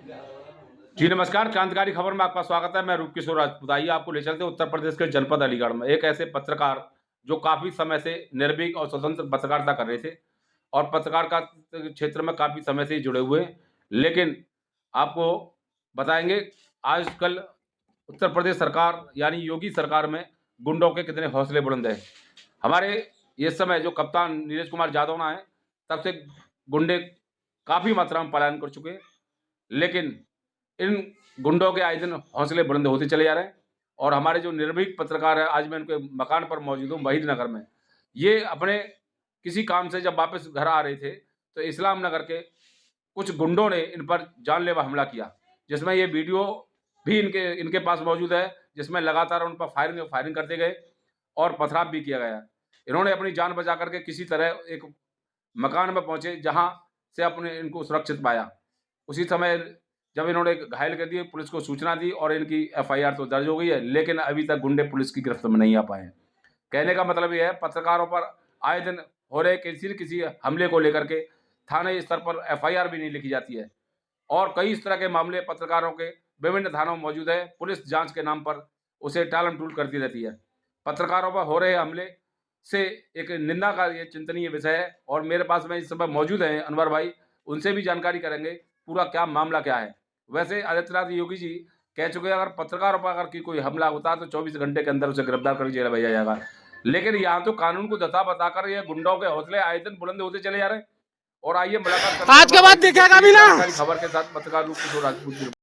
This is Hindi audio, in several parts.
जी नमस्कार, क्रांतिकारी खबर में आपका स्वागत है। मैं रूपकिशोर राजपूत। आइए आपको ले चलते हैं उत्तर प्रदेश के जनपद अलीगढ़ में। एक ऐसे पत्रकार जो काफ़ी समय से निर्भीक और स्वतंत्र पत्रकारिता कर रहे थे और पत्रकार का क्षेत्र में काफ़ी समय से ही जुड़े हुए हैं। लेकिन आपको बताएँगे आजकल उत्तर प्रदेश सरकार यानी योगी सरकार में गुंडों के कितने हौसले बुलंद हैं। हमारे इस समय जो कप्तान नीरज कुमार यादव ना हैं, तब से गुंडे काफ़ी मात्रा में पलायन कर चुके हैं। लेकिन इन गुंडों के आए दिन हौसले बुलंद होते चले जा रहे हैं और हमारे जो निर्भीक पत्रकार हैं, आज मैं उनके मकान पर मौजूद हूँ वहीद नगर में। ये अपने किसी काम से जब वापस घर आ रहे थे, तो इस्लाम नगर के कुछ गुंडों ने इन पर जानलेवा हमला किया, जिसमें ये वीडियो भी इनके पास मौजूद है, जिसमें लगातार उन पर फायरिंग करते गए और पथराव भी किया गया। इन्होंने अपनी जान बचा करके किसी तरह एक मकान में पहुँचे, जहाँ से अपने इनको सुरक्षित पाया। उसी समय जब इन्होंने घायल कर दिए, पुलिस को सूचना दी और इनकी एफआईआर तो दर्ज हो गई है, लेकिन अभी तक गुंडे पुलिस की गिरफ्त में नहीं आ पाए हैं। कहने का मतलब ये है, पत्रकारों पर आए दिन हो रहे किसी न किसी हमले को लेकर के थाने स्तर पर एफआईआर भी नहीं लिखी जाती है और कई इस तरह के मामले पत्रकारों के विभिन्न थानों में मौजूद है। पुलिस जांच के नाम पर उसे टालम-टूल करती रहती है। पत्रकारों पर हो रहे हमले से एक निंदा का ये चिंतनीय विषय है और मेरे पास में इस समय मौजूद हैं अनवर भाई, उनसे भी जानकारी करेंगे पूरा क्या मामला क्या है। वैसे आदित्यनाथ योगी जी कह चुके हैं, अगर पत्रकारों पर अगर कोई हमला होता है तो 24 घंटे के अंदर उसे गिरफ्तार करके जेल भेजा जाएगा। लेकिन यहाँ तो कानून को जता बताकर ये गुंडों के हौसले आए दिन बुलंद होते चले जा रहे हैं। और आइए मुलाकात करते हैं आज के बाद दिखेगा भी ना खबर के साथ पत्रकार रूपकिशोर राजपूत।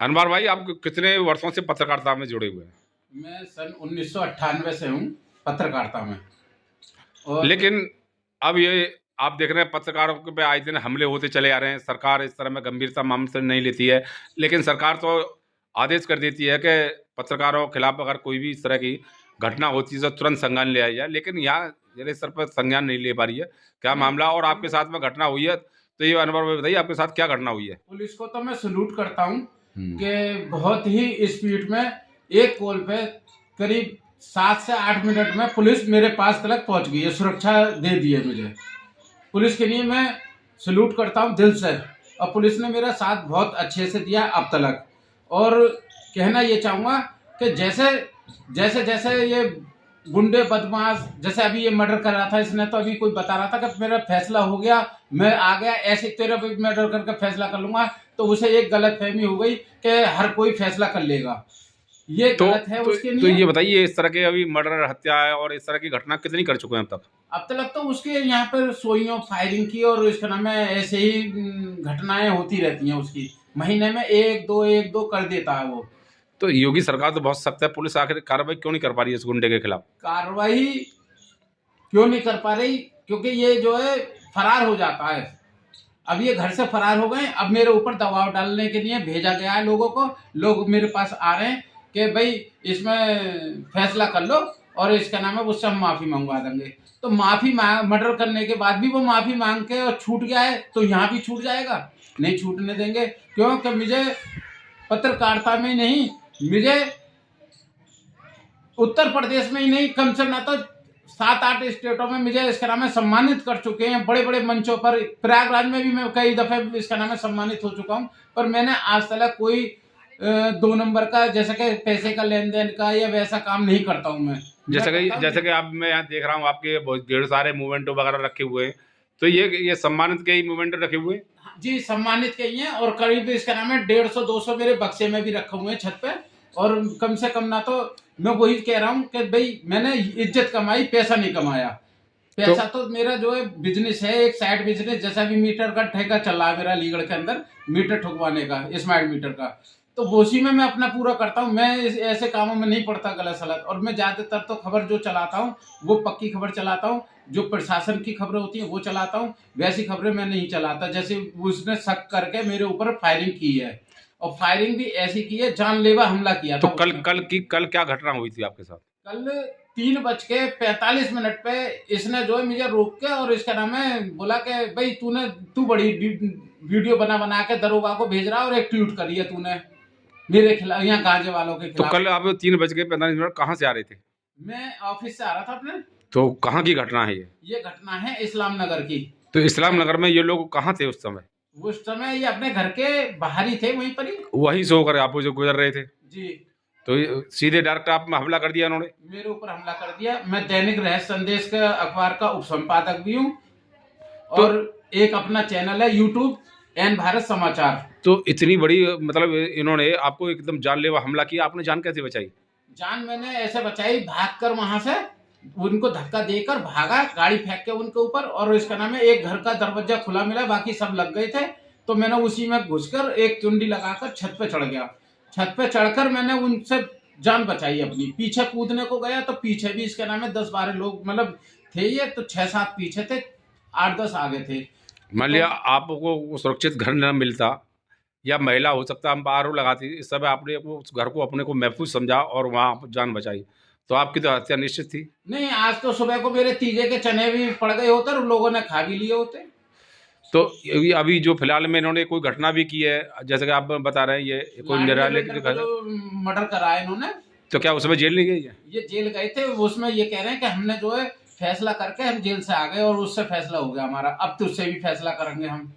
अनवर भाई, आप कितने वर्षों से पत्रकारिता में जुड़े हुए हैं? मैं सन 1998 से हूँ पत्रकारिता में। और लेकिन अब ये आप देख रहे हैं पत्रकारों पे आए दिन हमले होते चले आ रहे हैं। सरकार इस तरह में गंभीरता मामले से नहीं लेती है, लेकिन सरकार तो आदेश कर देती है कि पत्रकारों के खिलाफ अगर कोई भी इस तरह की घटना होती है तो तुरंत संज्ञान लिया जाए। लेकिन यहाँ जिले स्तर पर संज्ञान नहीं ले पा रही है। क्या मामला और आपके साथ में घटना हुई है, तो ये अनुभव में बताइए आपके साथ क्या घटना हुई है? पुलिस को तो मैं सल्यूट करता हूँ कि बहुत ही स्पीड में एक कॉल पे करीब 7 से 8 मिनट में पुलिस मेरे पास तक पहुंच गई है, सुरक्षा दे दी है मुझे। पुलिस के लिए मैं सल्यूट करता हूँ दिल से और पुलिस ने मेरा साथ बहुत अच्छे से दिया अब तक। और कहना ये चाहूँगा कि जैसे जैसे जैसे ये गुंडे बदमाश, जैसे अभी ये मर्डर कर रहा था इसने, तो अभी कोई बता रहा था कि मेरा फैसला हो गया, मैं आ गया, ऐसे तेरा भी मर्डर करके फैसला कर लूंगा, तो उसे एक गलतफहमी हो गई कि हर कोई फैसला कर लेगा। ये गलत है उसके लिए। तो ये बताइए, इस तरह के अभी मर्डर, हत्या और इस तरह की घटना कितनी कर चुके हैं अब तक? अब तक तो उसके यहाँ पर सोइयों फायरिंग की और इसका नाम है, ऐसे ही घटनाएं होती रहती हैं उसकी। महीने में एक दो कर देता है वो। तो योगी सरकार तो बहुत सख्त है, पुलिस आखिर कार्रवाई क्यों नहीं कर पा रही है इस गुंडे के खिलाफ? कार्रवाई क्यों नहीं कर पा रही? क्योंकि ये जो है फरार हो जाता है। अब ये घर से फरार हो गए, अब मेरे ऊपर दबाव डालने के लिए भेजा गया है लोगों को। लोग मेरे पास आ रहे हैं कि भाई इसमें फैसला कर लो और इसका नाम है उससे हम माफी मंगवा देंगे। तो मर्डर करने के बाद भी वो माफी मांग के और छूट गया है, तो यहाँ भी छूट जाएगा? नहीं छूटने देंगे। क्योंकि मुझे पत्रकारिता में नहीं, मुझे उत्तर प्रदेश में ही नहीं, कम से ना तो 7-8 स्टेटों में मुझे इसका नाम है सम्मानित कर चुके हैं। बड़े बड़े मंचों पर, प्रयागराज में भी मैं कई दफे इसका नाम है सम्मानित हो चुका हूं। पर मैंने आज तक कोई 2 नंबर का, जैसे कि पैसे का लेन देन का या वैसा काम नहीं करता हूं मैं। जैसे कि आप, मैं यहाँ देख रहा हूँ आपके ढेर सारे मूवमेंट वगैरह रखे हुए हैं, तो ये सम्मानित के ही मूवमेंट रखे हुए हैं? जी, सम्मानित के ही हैं। और करीब इसका नाम है 150-200 मेरे बक्से में भी रखे हुए हैं छत पे। और कम से कम ना तो मैं वही कह रहा हूँ कि भाई मैंने इज्जत कमाई, पैसा नहीं कमाया। पैसा तो मेरा जो है बिजनेस है, एक साइड बिजनेस। जैसा भी मीटर का ठेका चल रहा है मेरा अलीगढ़ के अंदर, मीटर ठुकवाने का, स्मार्ट मीटर का, तो उसी में मैं अपना पूरा करता हूँ। मैं ऐसे कामों में नहीं पड़ता गलत सलत। और मैं ज्यादातर तो खबर जो चलाता हूँ वो पक्की खबर चलाता हूँ, जो प्रशासन की खबरें होती हैं वो चलाता हूँ। वैसी खबरें मैं नहीं चलाता। जैसे उसने शक करके मेरे ऊपर फायरिंग की है, और फायरिंग भी ऐसी की है, जानलेवा हमला किया तो था। कल क्या घटना हुई थी आपके साथ? कल 3:45 पे इसने जो है मुझे रोक के और इसका नाम है बोला कि भाई तू बड़ी वीडियो बना के दरोगा को भेज रहा और एक ट्वीट करी है तूने मेरे खिलाफ, यहाँ गांजे वालों के तो खिलाफ। कल आप 3:45 कहाँ से आ रहे थे? मैं ऑफिस से आ रहा था अपने। तो कहाँ की घटना है ये? ये घटना है इस्लाम नगर की। तो इस्लाम नगर में ये लोग कहाँ थे उस समय? उस समय ये अपने घर के बाहर ही थे, वहीं पर ही। वहीं से होकर आप जो गुजर रहे थे, जी। तो सीधे डायरेक्ट आप में हमला कर दिया उन्होंने। मेरे ऊपर हमला कर दिया। मैं दैनिक रहस्य संदेश का अखबार का उपसंपादक भी हूँ, और एक अपना चैनल है यूट्यूब, एन भारत समाचार। तो इतनी बड़ी मतलब इन्होंने आपको एकदम जानलेवा हमला किया, आपने जान कैसे बचाई? जान मैंने ऐसे बचाई, भागकर वहां से उनको धक्का देकर भागा, गाड़ी फेंक के उनके ऊपर, और इसका नाम है एक घर का दरवाजा खुला मिला, बाकी सब लग गए थे। तो मैंने उसी में घुसकर एक चुंडी लगाकर छत पे चढ़ गया। छत पे चढ़कर मैंने उनसे जान बचाई अपनी। पीछे कूदने को गया तो पीछे भी इसका नाम है 10-12 लोग मतलब थे, ये तो 6-7 पीछे थे, 8-10 आगे थे। मान लिया आपको सुरक्षित घर न मिलता या महिला हो सकता हम बाहर लगाती, इस समय आपने उस घर को अपने को महफूज समझा और वहाँ जान बचाई, तो आपकी तो हत्या निश्चित थी। नहीं, आज तो सुबह को मेरे तीजे के चने भी पड़ गए होते और लोगों ने खा भी लिए होते। तो अभी जो फिलहाल में इन्होंने कोई घटना भी की है, जैसे कि आप बता रहे हैं, ये कोई निराले की मर्डर करा है इन्होंने, तो क्या उसमें जेल नहीं गई है? ये जेल गए थे। उसमें ये कह रहे हैं कि हमने जो है फैसला करके हम जेल से आ गए और उससे फैसला हो गया हमारा, अब तो उससे भी फैसला करेंगे हम।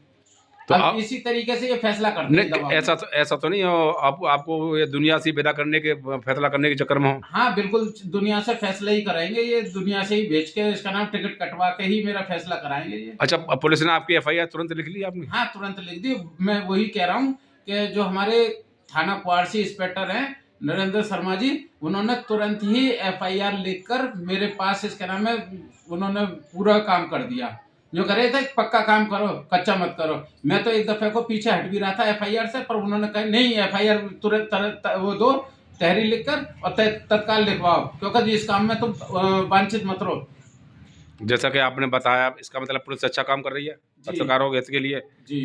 तो अब इसी तरीके से ये फैसला करते हैं। ऐसा तो नहीं आपको ये दुनिया से विदा करने के फैसला करने के चक्कर में हो? हाँ बिल्कुल, दुनिया से फैसला ही कराएंगे ये, दुनिया से ही भेज के इसका नाम टिकट कटवा के ही मेरा फैसला कराएंगे ये। अच्छा, पुलिस ने आपकी FIR तुरंत लिख ली आपने? हाँ तुरंत लिख दी। मैं वही कह रहा हूँ कि जो हमारे थाना कुआरसी इंस्पेक्टर हैं नरेंद्र शर्मा जी, उन्होंने तुरंत ही FIR लिखकर मेरे पास इसका नाम है, उन्होंने पूरा काम कर दिया। जो कह रहे थे पक्का काम करो, कच्चा मत करो। मैं तो एक दफे को पीछे हट भी रहा था FIR से, पर उन्होंने कहा नहीं, FIR तुरंत वो दो, तहरीर लिखकर और तत्काल लिखवाओ, क्योंकि इस काम में तुम वांछित मत रहो। जैसा कि आपने बताया, इसका मतलब पुलिस अच्छा काम कर रही है पत्रकारों के हित के लिए। जी।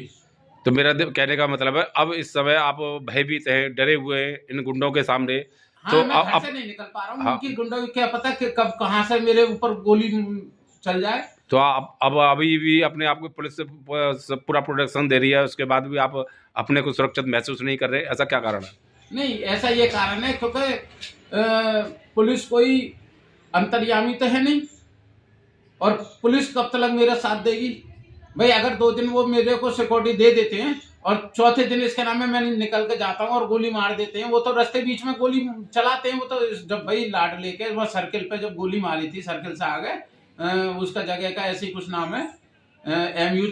तो मेरा कहने का मतलब है, अब इस समय आप भयभीत हैं, डरे हुए हैं इन गुंडों के सामने। हाँ, तो मैं घर से नहीं निकल पा रहा हूँ। उनकी गुंडों की क्या पता कि कब कहाँ से मेरे ऊपर गोली चल जाए। तो आप अब अभी भी अपने आप को पुलिस से पूरा प्रोटेक्शन दे रही है, उसके बाद भी आप अपने को सुरक्षित महसूस नहीं कर रहे, ऐसा क्या कारण है? नहीं, ऐसा ये कारण है क्योंकि पुलिस कोई अंतर्यामी तो है नहीं, और पुलिस कब तक मेरा साथ देगी भाई? अगर 2 दिन वो मेरे को सिक्योरिटी दे देते हैं और चौथे दिन इसके नाम में मैं निकल के जाता हूँ और गोली मार देते हैं, वो तो रास्ते बीच में गोली चलाते हैं। वो तो जब भाई लाड लेके वह सर्किल पे जब गोली मारी थी, सर्किल से आ गए, उसका जगह का ऐसे ही कुछ नाम है, MU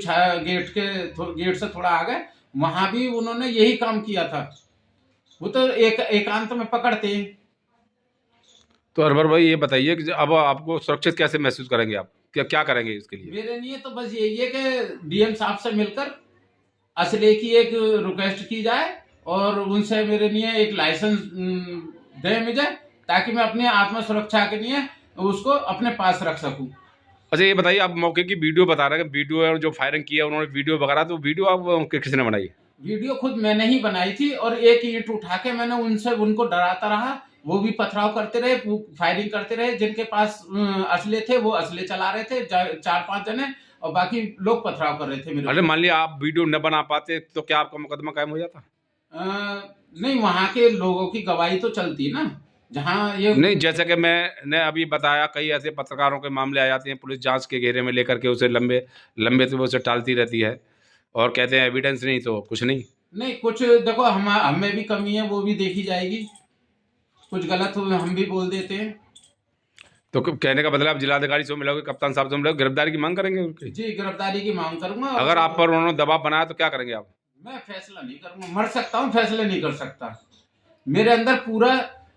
गेट से थोड़ा आ गए, वहां भी उन्होंने यही काम किया था। वो तो एकांत में पकड़ते हैं। तो अरवर भाई ये बताइए कि अब आपको सुरक्षित कैसे महसूस करेंगे, आप क्या करेंगे इसके लिए? मेरे लिए तो बस यही है कि DM साहब से मिलकर असले की एक रिक्वेस्ट की जाए और उनसे मेरे लिए एक लाइसेंस दे मुझे, ताकि मैं अपने आत्म सुरक्षा के लिए उसको अपने पास रख सकूं। अच्छा ये बताइए, आप मौके की वीडियो बता रहे हैं, वीडियो जो फायरिंग किया उन्होंने वीडियो वगैरह, तो वीडियो आप किसने बनाई? वीडियो खुद मैंने ही बनाई थी, और एक ईंट उठा के मैंने उनको डराता रहा, वो भी पथराव करते रहे, फायरिंग करते रहे। जिनके पास असले थे वो असले चला रहे थे, 4-5 जने, और बाकी लोग पथराव कर रहे थे मेरे। अरे मान लिया आप वीडियो न बना पाते तो क्या आपका मुकदमा कायम हो जाता? नहीं, वहां के लोगों की गवाही तो चलती ना, जहाँ ये नहीं, जैसे कि मैंने अभी बताया, कई ऐसे पत्रकारों के मामले आ जाते हैं, पुलिस जांच के घेरे में लेकर के उसे लंबे से उसे टालती रहती है और कहते हैं एविडेंस नहीं तो कुछ नहीं। नहीं, कुछ देखो हमें भी कमी है, वो भी देखी जाएगी। कुछ गलत हो हम भी बोल देते हैं। तो कहने का मतलब आप जिलाधिकारी से मिलोगे, कप्तान साहब से मिलोगे, गिरफ्तारी की मांग करेंगे उनकी? जी, गिरफ्तारी की मांग करूंगा। अगर आप पर उन्होंने दबाव बनाया तो क्या करेंगे आप? मैं फैसला नहीं करूंगा, मर सकता हूँ, फैसले नहीं कर सकता। मेरे अंदर पूरा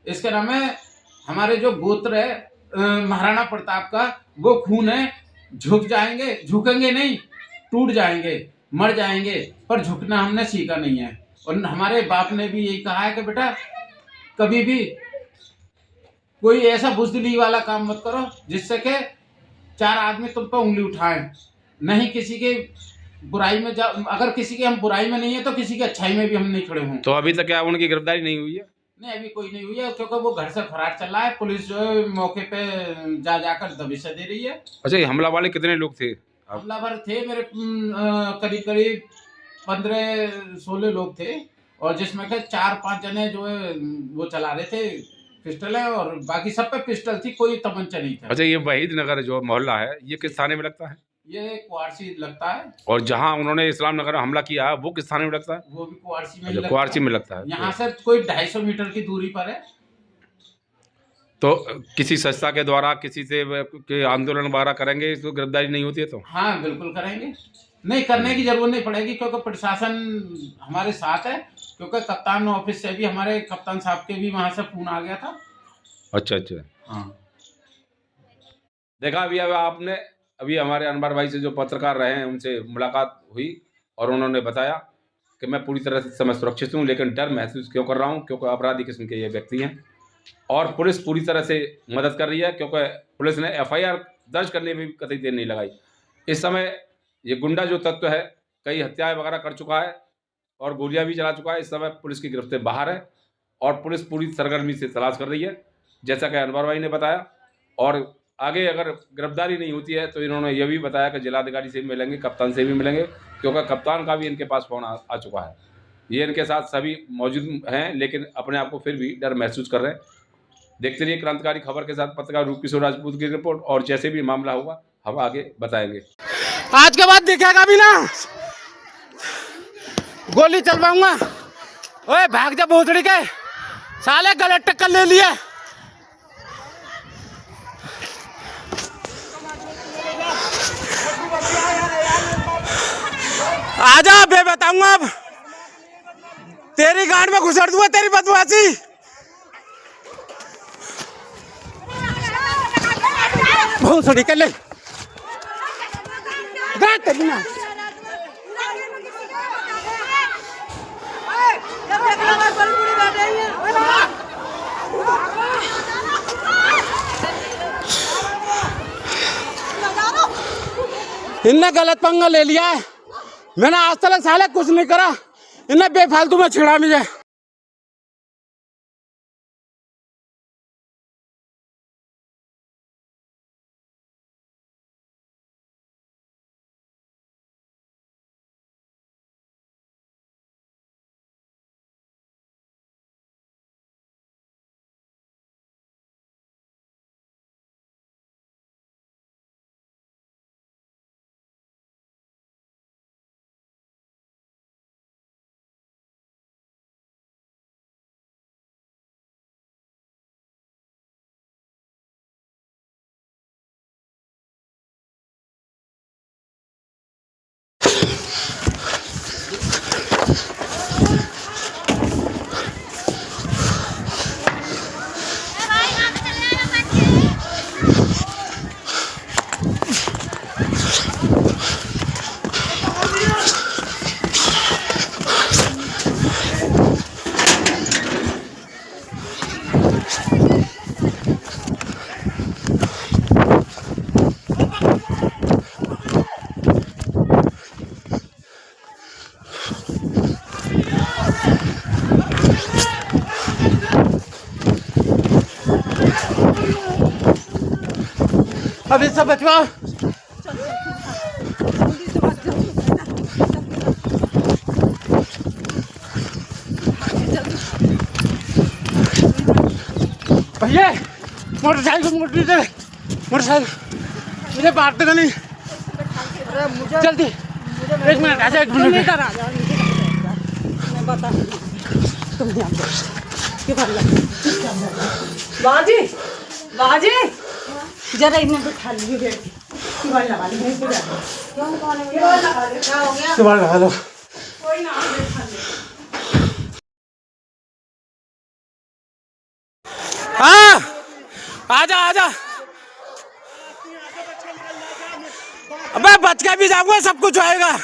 इसका नाम है, हमारे जो गोत्र है महाराणा प्रताप का, वो खून है। झुक जाएंगे, झुकेंगे नहीं, टूट जाएंगे, मर जाएंगे, पर झुकना हमने सीखा नहीं है। और हमारे बाप ने भी यही कहा है कि बेटा कभी भी कोई ऐसा बुजदिली वाला काम मत करो जिससे कि 4 आदमी तुम पे उंगली उठाएं। नहीं किसी के बुराई में अगर किसी के हम बुराई में नहीं है तो किसी की अच्छाई में भी हम नहीं खड़े हों। तो अभी तक क्या उनकी गिरफ्तारी नहीं हुई है? नहीं, अभी कोई नहीं हुई है, क्योंकि वो घर से फरार चल रहा है। पुलिस जो है मौके पे जाकर दबिशा दे रही है। अच्छा, ये हमला वाले कितने लोग थे? हमलावर थे मेरे करीब 15-16 लोग थे, और जिसमें के 4-5 जने जो है वो चला रहे थे पिस्टल है, और बाकी सब पे पिस्टल थी, कोई तमंचा नहीं था। अच्छा, ये वहीद नगर जो मोहल्ला है ये किस थाने में लगता है? ये कुआरसी लगता है। और जहाँ उन्होंने इस्लाम नगर में हमला किया है वो किस थाने में लगता है? वो भी कुआरसी में ही अच्छा, लगता कुआरसी है। में लगता है। यहाँ से कोई 250 मीटर की दूरी पर है। तो किसी संस्था के द्वारा किसी से के आंदोलन वगैरह करेंगे तो गिरफ्तारी नहीं होती है तो? हाँ बिल्कुल करेंगे, नहीं करने की जरूरत नहीं पड़ेगी क्योंकि प्रशासन हमारे साथ है। क्योंकि कप्तान ऑफिस से भी हमारे कप्तान साहब के भी वहां से फोन आ गया था। अच्छा अच्छा। हाँ देखा अभी अब आपने अभी हमारे अनवर भाई से जो पत्रकार रहे हैं उनसे मुलाकात हुई और उन्होंने बताया कि मैं पूरी तरह से समय सुरक्षित हूँ, लेकिन डर महसूस क्यों कर रहा हूँ क्योंकि अपराधी किस्म के ये व्यक्ति हैं और पुलिस पूरी तरह से मदद कर रही है क्योंकि पुलिस ने FIR दर्ज करने में भी कतई देर नहीं लगाई। इस समय ये गुंडा जो तत्व है कई हत्याएं वगैरह कर चुका है और गोलियां भी चला चुका है। इस समय पुलिस की गिरफ्त बाहर है और पुलिस पूरी सरगर्मी से तलाश कर रही है जैसा कि अनवर भाई ने बताया। और आगे अगर गिरफ्तारी नहीं होती है तो इन्होंने यह भी बताया कि जिलाधिकारी से भी मिलेंगे, कप्तान से भी मिलेंगे क्योंकि कप्तान का भी इनके पास फोन आ चुका है। ये इनके साथ सभी मौजूद हैं लेकिन अपने आप को फिर भी डर महसूस कर रहे हैं। देखते रहिए क्रांतिकारी खबर के साथ पत्रकार रूपकिशोर राजपूत की रिपोर्ट और जैसे भी मामला होगा हम आगे बताएंगे। आज के बाद दिखेगा भी ना गोली चलवाऊंगा। ओए भाग जा भोसड़ी के साले, गलत टक्कर ले लिया। आजा बे, बताऊंगा अब तेरी गांड में घुसड़ दूंगा तेरी बदमाशी। भोसड़ी के ले ना इनने गलत पंगा ले लिया है। मैंने आज तक साले कुछ नहीं करा, इन्हें बेफालतू में छिड़ा मुझे। अभी सब बचवा भैया मोटरसाइकिल मोटरसाइकिल मुझे बांटते नहीं जल्दी। एक मिनट आजा, एक मिनट बाजी बाजी जरा इन्हें बिठा लीजिए बैठ के लगा ली क्या हो गया कोई ना बैठा ले। हाँ आजा आजा। अबे बच के भी जाऊंगा, सब कुछ आएगा।